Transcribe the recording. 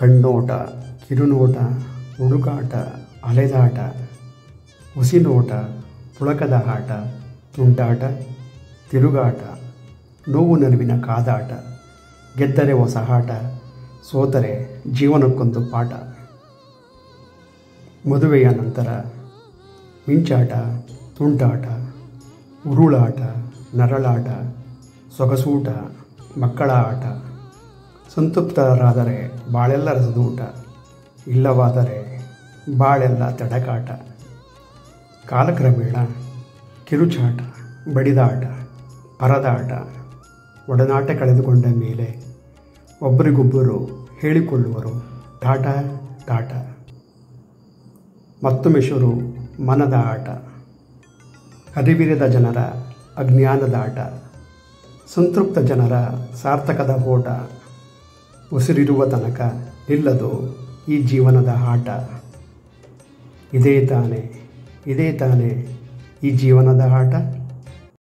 ಕಣ್ಣೋಟ, ಕಿರುನೋಟ, ಹುಡುಕಾಟ, ಅಲೆದಾಟ, ಹುಸಿನೋಟ, ಪುಳಕದ ಆಟ, ತುಂಟಾಟ, ತಿರುಗಾಟ, ನೋವು ನಲಿವಿನ ಕಾದಾಟ, ಗೆದ್ದರೆ ಹೊಸ ಆಟ, ಸೋತರೆ ಜೀವನಕ್ಕೊಂದು ಪಾಠ. ಮದುವೆಯ ನಂತರ ಮಿಂಚಾಟ, ತುಂಟಾಟ, ಉರುಳಾಟ, ನರಳಾಟ, ಸೊಗಸೂಟ, ಮಕ್ಕಳ ಆಟ. ಸಂತೃಪ್ತರಾದರೆ ಬಾಳೆಲ್ಲ ರಸದೂಟ, ಇಲ್ಲವಾದರೆ ಬಾಳೆಲ್ಲ ತಡಕಾಟ. ಕಾಲಕ್ರಮೇಣ ಕಿರುಚಾಟ, ಬಡಿದಾಟ, ಪರದಾಟ, ಒಡನಾಟ ಕಳೆದುಕೊಂಡ ಮೇಲೆ ಒಬ್ಬರಿಗೊಬ್ಬರು ಹೇಳಿಕೊಳ್ಳುವರು ಟಾಟಾ ಟಾಟಾ. ಮತ್ತೊಮ್ಮೆ ಶುರು ಮನದ ಆಟ, ಅರಿವಿರದ ಜನರ ಅಜ್ಞಾನದ ಆಟ, ಸಂತೃಪ್ತ ಜನರ ಸಾರ್ಥಕದ ಓಟ. ಉಸಿರಿರುವ ತನಕ ನಿಲ್ಲದು ಈ ಜೀವನದ ಆಟ. ಇದೇ ತಾನೇ ಈ ಜೀವನದ ಆಟ.